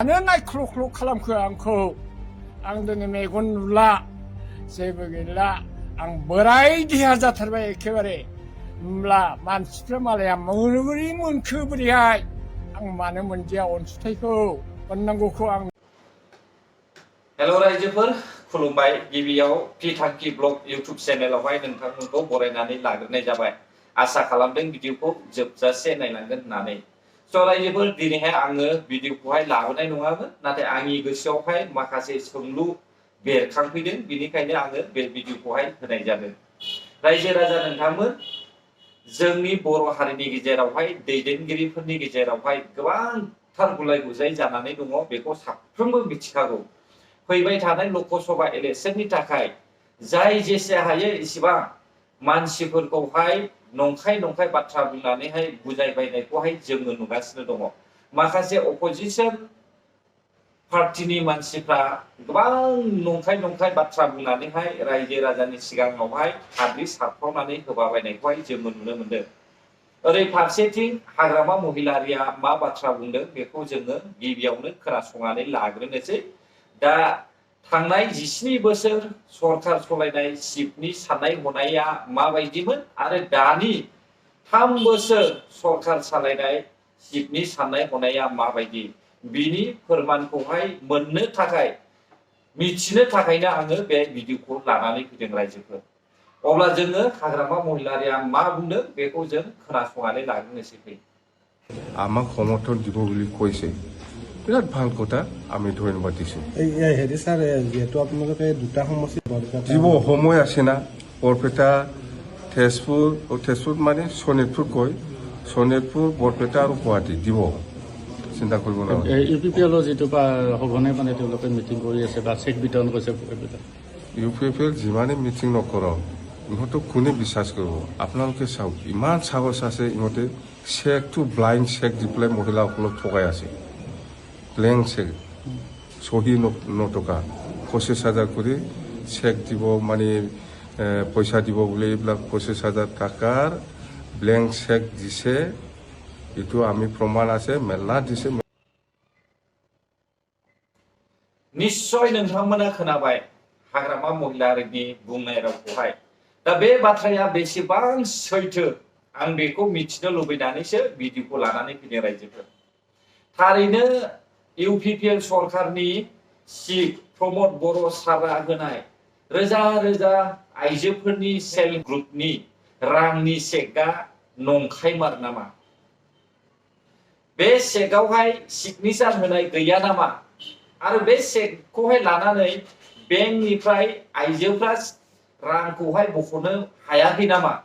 나는 날 크룩크룩 칼람크 않고 앙드니 메곤 눌라 세브길라 앙 뭐라이디 하자 터바 에케바레 물라 만시프라 말이야 뭐르그리 문크브리야 앙 많은 문제야 온수테이코 원난고코 앙 Hello रायजोफोर खुलुमबाय गिबियाव पि थांखि ब्लग YouTube चेनेलावहाय नोंथांमोनखौ बरायनानै लाग्रोनाय जाबाय आसा खालामदों भिडिअखौ जोबजासे नायलांगोन होननानै स' रायजोफोर दिनैहाय आङो भिडिअखौहाय लाबोनाय नङामोन नाथाय आंनि गोसोआवहाय माखासे सोंलु बेरखांफैदों बिनिखायनो आङो बे भिडिअखौहाय होनाय जादों रायजो राजा नोंथांमोन जोंनि बर' हारिनि गेजेरावहाय दैदेनगिरिफोरनि गेजेरावहाय गोबांथार गुलाय गुजाय जानानै दङ बेखौ साफ्रोमबो मिथिखागौ फैबाय थानाय लकसभा इलेक्शननि थाखाय जाय जेसे हायो इसेबां मानसिफोरखौहाय नंखाय बाथ्रा बुंनानैहाय बुजायबायनायखौहाय जोङो नुगासिनो दङ माखासे अपोजिशन पार्टीनि मानसिफ्रा गोबां नंखाय बाथ्रा बुंनानैहाय रायजो राजानि सिगाङावहाय हाद्रि सारफ्रावनानै होबाबायनायखौहाय जोङो नुनो मोनदों ओरै फारसेथिं हाग्रामा महिलारिया मा बाथ्रा बुंदों बेखौ जोङो गिबियावनो खोनासंनानै लाग्रोनोसै दा थांनाय 17 बोसोर सरकार सलायनाय सिपनि साननाय हनाया माबायदिमोन आरो दानि 3 बोसोर सरकार सालायनाय सिपनि साननाय हनाया माबायदि बिनि फोरमानखौहाय मोननो थाखाय मिथिनो थाखायनो आङो बे भिडिअखौ लानानै फैदों रायजोफोर अब्ला जोङो हाग्रामा महिलारिया मा बुंदों बेखौ जों खोनासंनानै लाग्रोनोसै আমাক সমৰ্থন দিব বুলি কৈছে বিৰাট ভাল কথা আমি ধন্যবাদ দিছোঁ হেৰি ছাৰ যিহেতু আপোনালোকে দুটা সমষ্টি দিব সময় আছে না বৰপেটা তেজপুৰ মানে শোণিতপুৰ কয় শোণিতপুৰ বৰপেটা আৰু গুৱাহাটী দিব চিন্তা কৰিব নালাগে UPPL যিটো সঘনে মানে তেওঁলোকে মিটিং কৰি আছে বা চেক বিতৰণ কৰিছে UPPL যিমানে মিটিং নকৰক ইহঁতক কোনে বিশ্বাস কৰিব আপোনালোকে চাওক ইমান সাহস আছে ইহঁতে চেকটো ব্লাইণ্ড চেক দি পেলাই মহিলাসকলক ঠগাই আছে ব্লেংক চেক চহী নটকা 25,000 কৰি চেক দিব মানে পইচা দিব বুলি এইবিলাক 25,000 টাকাৰ ব্লেংক চেক দিছে এইটো আমি প্ৰমাণ আছে মেলা দিছে निश्चय नोंथांमोना खोनाबाय हाग्रामा महिलारिनि बुंनाय रावखौहाय दा बे बाथ्राया बेसेबां सैथो आं बेखौ मिथिनो लुबैनानैसो भिडिअखौ लानानै फैदों रायजोफोर थारैनो UPPL सरकारनि चिफ प्रमद बर' सारा होनाय रोजा रोजा आइजोफोरनि सेल्फ ग्रुपनि रांनि चेकआ नंखायमार नामा बे चेकआवहाय सिगनेचार होनाय गैया नामा आरो बे चेकखौहाय लानानै बेंकनिफ्राय आइजोफ्रा रांखौहाय बख'नो हायाखै नामा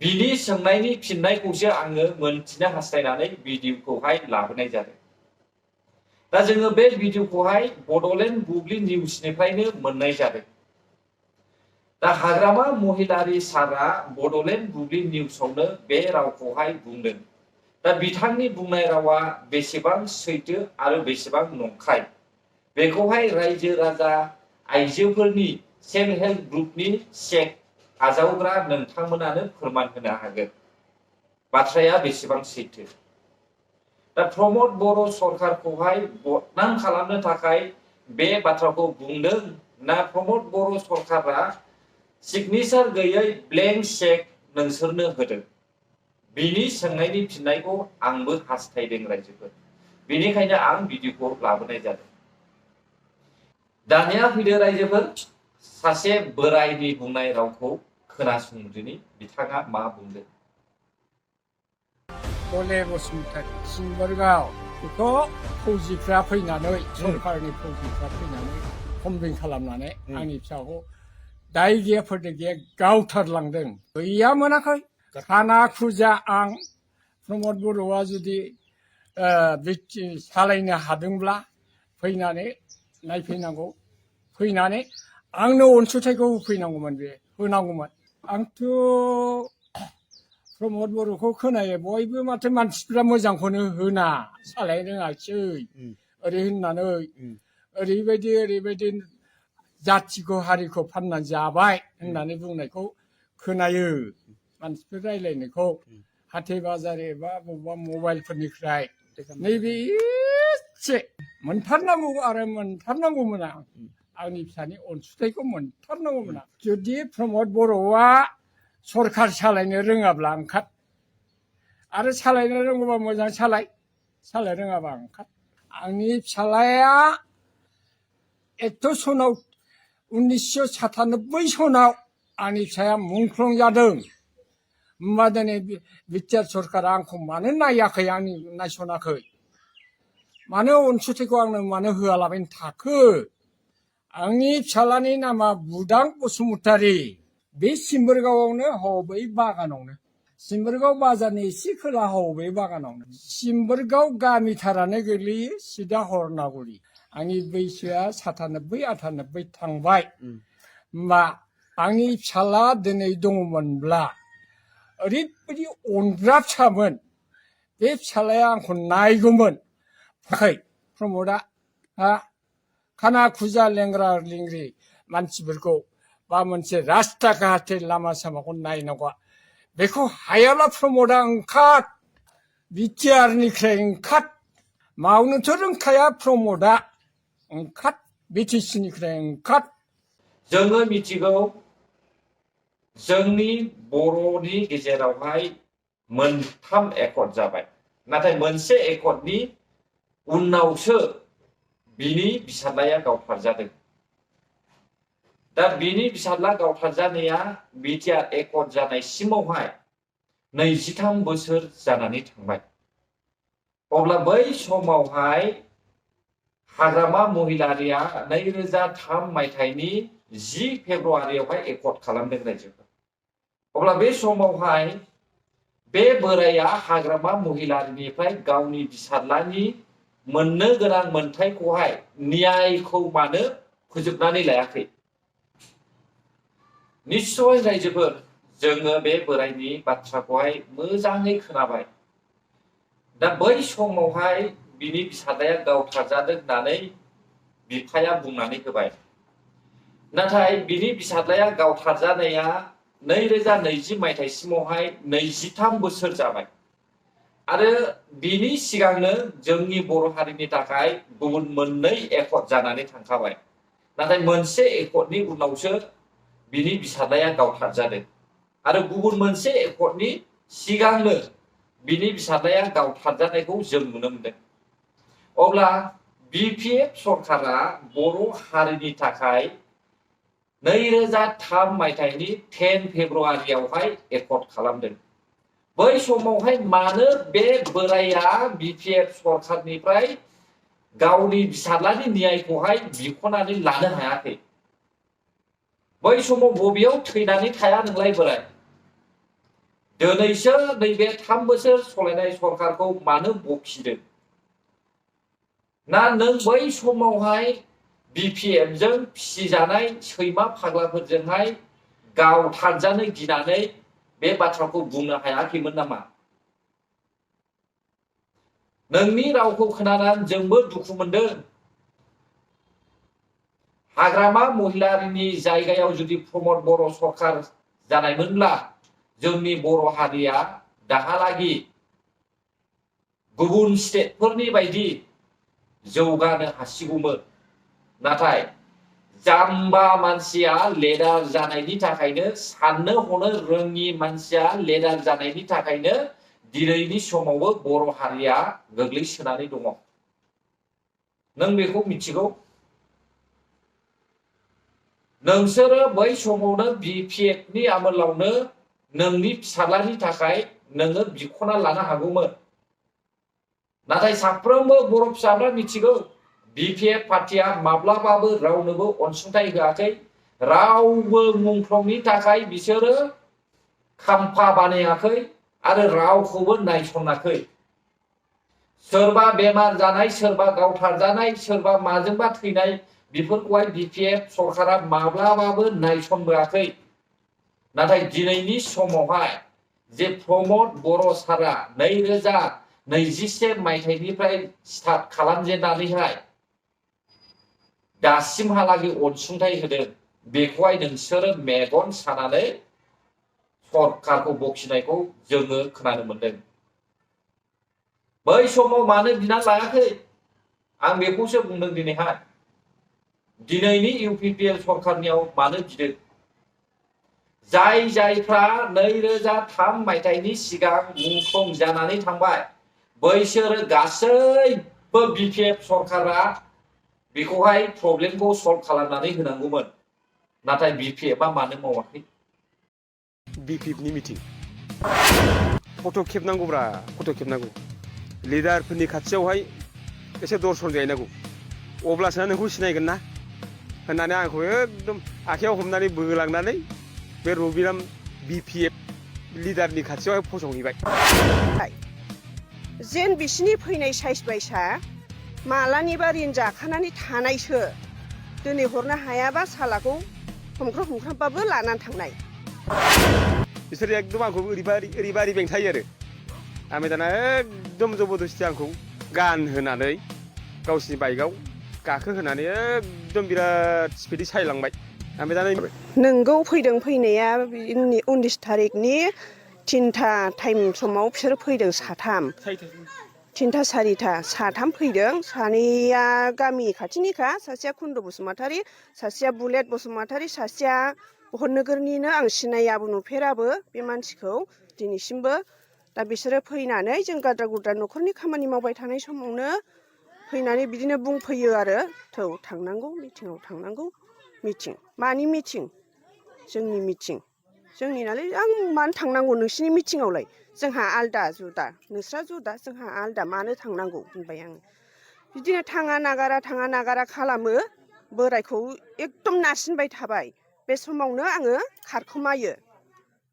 बिनि सोंनायनि फिननायखौसो आङो मोनथिनो हास्थायनानै भिडिअखौहाय लाबोनाय जादों दा जोङो बे भिडिअखौहाय बड'लेण्ड बुब्लि निउसनिफ्रायनो मोननाय जादों दा हाग्रामा महिलारि सारा बड'लेण्ड बुब्लि निउसावनो बे रावखौहाय बुंदों दा बिथांनि बुंनाय रावा बेसेबां सैथो आरो बेसेबां नंखाय बेखौहाय रायजो राजा आइजोफोरनि सेल्फ हेल्प ग्रुपनि चेक आजावग्रा नोंथांमोनानो फोरमान होनो हागोन बाथ्राया बेसेबां सैथो दा प्रमद बर' सरकारखौहाय बदनाम खालामनो थाखाय बे बाथ्राखौ बुंदों ना प्रमद बर' सरकारा सिगनेचार गैयै ब्लेंक चेक नोंसोरनो होदों बिनि सोंनायनि फिननायखौ आंबो हास्थायदों रायजोफोर बेनिखायनो आं भिडिअखौ लाबोनाय जादों दानिया फैदो रायजोफोर सासे बोरायनि बुंनाय रावखौ खोनासंदिनि बिथाङा मा बुंदों बोले बसुमतारी सिंबरगाव बेखौ फौजिफ्रा फैनानै सरकारनि फौजिफ्रा फैनानै कमप्लेन खालामनानै आंनि फिसाखौ दाय गैया फोरदो गैया गावथारलांदों गैया मोनाखै खाना खुजा आं प्रमद बर'आ जुदि सालायनो हादोंब्ला फैनानै नायफैनांगौ फैनानै आंनो अनसुंथाइखौ होफैनांगौमोन बे होनांगौमोन आंथ' प्रमद बर'खौ खोनायो बयबो माथो मानसिफ्रा मोजांखौनो होना सालायनो रोङाखिसै ओरै होननानै ओरैबायदि जाथिखौ हारिखौ फाननानै जाबाय होननानै बुंनायखौ खोनायो मानसिफोर रायलायनायखौ हाथाय बाजार एबा बबेबा मबाइलफोरनिफ्राय नैबे एसे मोनथारनांगौ आरो मोनथारनांगौमोन आं आंनि फिसानि अनसुंथाइखौ मोनथारनांगौमोन आं जुदि प्रमद बर'आ सरखार सालायनो रोङाब्ला ओंखार आरो सालायनो रोंगौबा मोजां सालाय रोङाबा ओंखार आंनि फिसालाया एथ' सनाव 1997 सनाव आंनि फिसाया मुंख्लं जादों होमबा दिनै बिटिआर सरकारा आंखौ मानो नायाखै आंनि नायसनाखै मानो अनसुंथाइखौ आंनो मानो होआलाबायनो थाखो आंनि फिसालानि नामा बुदां बसुमतारी बे सिम्बोरगावआवनो हबै बागानावनो सिम्बोरगाव बाजारनि एसे खोला हबै बागानावनो सिम्बोरगाव गामिथारानो गोग्लैयो सिदा हरनागुरि आंनि बैसोआ 97 98 थांबाय होमबा आंनि फिसाला दिनै दङमोनब्ला ओरैबायदि अनग्रा फिसामोन बे फिसालाया आंखौ नायगौमोन फाखै प्रमदा खाना खुजा लेंग्रा लिंग्रि मानसिफोरखौ बा मोनसे रास्ता घाटे लामा सामाखौ नायनांगौ बेखौ हायाब्ला प्रमदा ओंखार बिटिआरनिफ्राय ओंखार मावनोथ' रोंखाया प्रमदा ओंखार बिटिसिनिफ्राय ओंखार जोङो मिथिगौ जोंनि बर'नि गेजेरावहाय मोनथाम एकर्ड जाबाय नाथाय मोनसे एकर्डनि उनावसो बिनि फिसाज्लाया गावथारजादों दा बिनि फिसाज्ला गावथारजानाया बिटिआर एकर्ड जानायसिमावहाय 23 बोसोर जानानै थांबाय अब्ला बै समावहाय हाग्रामा महिलारिया 2003 मायथाइनि 10 फेब्रुवारियावहाय एकर्ड खालामदों रायजोफोर अब्ला बे समावहाय बे बोराया हाग्रामा महिलारिनिफ्राय गावनि फिसाज्लानि मोननो गोनां मोनथायखौहाय न्यायखौ मानो फोजोबनानै लायाखै निश्चय रायजोफोर जोङो बे बोरायनि बाथ्राखौहाय मोजाङै खोनाबाय दा बै समावहाय बिनि फिसाज्लाया गावथारजादों होननानै बिफाया बुंनानै होबाय नाथाय बिनि फिसाज्लाया गावथारजानाया 2020 मायथाइसिमावहाय 23 बोसोर जाबाय आरो बिनि सिगांनो जोंनि बर' हारिनि थाखाय गुबुन मोननै एकर्ड जानानै थांखाबाय नाथाय मोनसे एकर्डनि उनावसो बिनि फिसाज्लाया गावथारजादों आरो गुबुन मोनसे एकर्डनि सिगांनो बिनि फिसाज्लाया गावथारजानायखौ जों नुनो मोनदों अब्ला बिपिएफ सरकारा बर' हारिनि थाखाय 2003 मायथाइनि 10 फेब्रुवारियावहाय एकर्ड खालामदों बै समावहाय मानो बे बोराया बिपिएफ सरकारनिफ्राय गावनि फिसाज्लानि न्यायखौहाय बिख'नानै लानो हायाखै बै समाव बबेयाव थैनानै थाया नोंलाय बोराय दिनैसो नैबे 3 बोसोर सलायनाय सरकारखौ मानो बखिदों ना नों बै समावहाय बिपिएफजों फिसिजानाय सैमा फाग्लाफोरजोंहाय गावथारजानो गिनानै बे बाथ्राखौ बुंनो हायाखैमोन नामा नोंनि रावखौ खोनानानै जोंबो दुखु मोनदों हाग्रामा महिलारिनि जायगायाव जुदि प्रमद बर' सरकार जानायमोनब्ला जोंनि बर' हारिया दाहालागि गुबुन स्टेटफोरनि बायदि जौगानो हासिगौमोन नाथाय जाम्बा मानसिया लेडार जानायनि थाखायनो साननो हनो रोङि मानसिया लेडार जानायनि थाखायनो दिनैनि समावबो बर' हारिया गोग्लैसोनानै दङ नों बेखौ मिथिगौ नोंसोरो बै समावनो बिपिएफनि आमोलावनो नोंनि फिसाज्लानि थाखाय नोङो बिख'ना लानो हागौमोन नाथाय साफ्रोमबो बर' फिसाफ्रा मिथिगौ बिपिएफ पार्टिया माब्लाबाबो रावनोबो अनसुंथाइ होआखै रावबो मुंख्लंनि थाखाय बिसोरो खाम्फा बानायाखै आरो रावखौबो नायसनाखै सोरबा बेमार जानाय सोरबा गावथारजानाय सोरबा माजोंबा थैनाय बेफोरखौहाय बिपिएफ सरकारा माब्लाबाबो नायसनबोआखै नाथाय दिनैनि समावहाय जे प्रमद बर' सारा 2021 मायथाइनिफ्राय स्टार्ट खालामजेननानैहाय दासिमहालागै अनसुंथाइ होदों बेखौहाय नोंसोरो मेगन सानानै सरकारखौ बखिनायखौ जोङो खोनानो मोनदों बै समाव मानो बिनानै लायाखै आं बेखौसो बुंदों दिनैहाय दिनैनि UPPL सरखारनियाव मानो बिदों जाय जायफ्रा 2003 मायथाइनि सिगां मुंख्लं जानानै थांबाय बैसोरो गासैबो BPF सरकारा बेखौहाय प्रब्लेमखौ सल्भ खालामनानै होनांगौमोन नाथाय BPF आ मानो मावाखै BPF नि मिटिं फट' खेबनांगौब्रा फट' खेबनांगौ लिडारफोरनि खाथियावहाय एसे दर्शन जाहैनांगौ अब्लासो नोंखौ सिनायगोन ना होननानै आंखौ एकदम आखायाव हमनानै बोलांनानै बे रबिराम BPF लिडारनि खाथियावहाय फसंहैबाय जेन बिसिनि फैनाय साइज बायसा मालानिबा रिन जाखानानै थानायसो दिनै हरनो हायाबा सालाखौ हमख्रामबाबो लानानै थांनाय बिसोर एकदम आंखौ ओरैबारि बेंथायो आरो आमफ्राय दाना एकदम जबरदस्ति आंखौ गानहोनानै गावसिनि बाइकआव गाखोहोनानै एकदम बिराद स्पिडै सालायलांबाय आमफ्राय दाना नोंगौ फैदों फैनाया 19 थारिखनि 3टा टाइम समाव बिसोर फैदों साथाम 3टा 4टा साथाम फैदों सानैया गामि खाथिनिखा सासेया कुन्द बसुमतारी सासेया बुलेट बसुमतारी सासेया भटनोगोरनिनो आं सिनायाबो नुफेराबो बे मानसिखौ दिनैसिमबो दा बिसोरो फैनानै जों गाद्रा गुद्रा न'खरनि खामानि मावबाय थानाय समावनो फैनानै बिदिनो बुंफैयो आरो थौ थांनांगौ मिटिङाव थांनांगौ मिटिं मानि मिटिं जोंनि मिटिं जोंनि नालाय आं मानो थांनांगौ नोंसिनि मिटिङावलाय जोंहा आलदा जुदा नोंस्रा जुदा जोंहा आलदा मानो थांनांगौ होनबाय आङो बिदिनो थाङा नागारा खालामो बोरायखौ एकदम नारसिनबाय थाबाय बे समावनो आङो खारखोमायो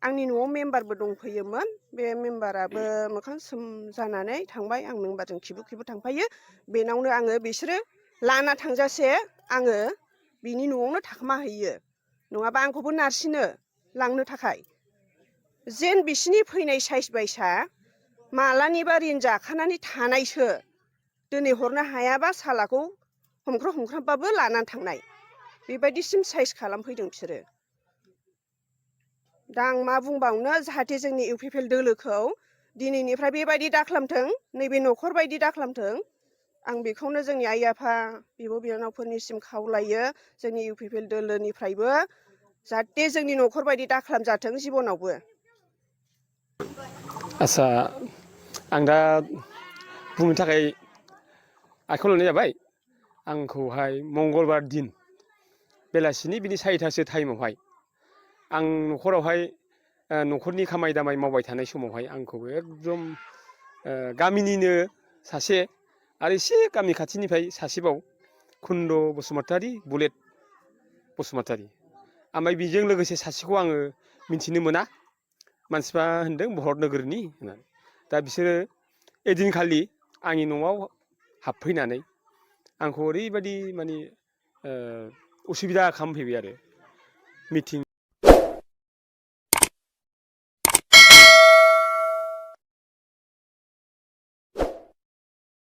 आंनि न'आव मेम्बारबो दंफैयोमोन बे मेम्बाराबो मोखां सोम जानानै थांबाय आं मेम्बारजों खिबु थांफायो बेनावनो आङो बिसोरो लाना थांजासे आङो बिनि न'आवनो थाखोमाहैयो नङाबा आंखौबो नारसिनो लांनो थाखाय जेन बिसिनि फैनाय साइज बायसा मालानिबा रिन जाखानानै थानायसो दिनै हरनो हायाबा सालाखौ हमख्रामबाबो लानानै थांनाय बेबायदिसिम साइज खालामफैदों बिसोरो दा आं मा बुंबावनो जाहाथे जोंनि UPPL दोलोखौ दिनैनिफ्राय बेबायदि दाखालामथों नैबे न'खर बायदि दाखालामथों आं बेखौनो जोंनि आइ आफा बिब' बिनानावफोरनिसिम खावलायो जोंनि UPPL दोलोनिफ्रायबो जाहाथे जोंनि न'खर बायदि दाखालामजाथों जिबनावबो आच्छा आं दा बुंनो थाखाय आखायाव लानाय जाबाय आंखौहाय मंगलबार दिन बेलासिनि बिनि 4टासो टाइमावहाय आं न'खरावहाय न'खरनि खामानि दामानि मावबाय थानाय समावहाय आंखौ एकदम गामिनिनो सासे आरो एसे गामि खाथिनिफ्राय सासेबाव कुन्द बसुमतारी बुलेट बसुमतारी ओमफ्राय बेजों लोगोसे सासेखौ आङो मिन्थिनो मोना मानसिफ्रा होनदों भटनोगोरनि होननानै दा बिसोरो एदिनखालि आंनि न'आव हाबफैनानै आंखौ ओरैबायदि माने उसुबिदा खालामफैबाय आरो मिटिं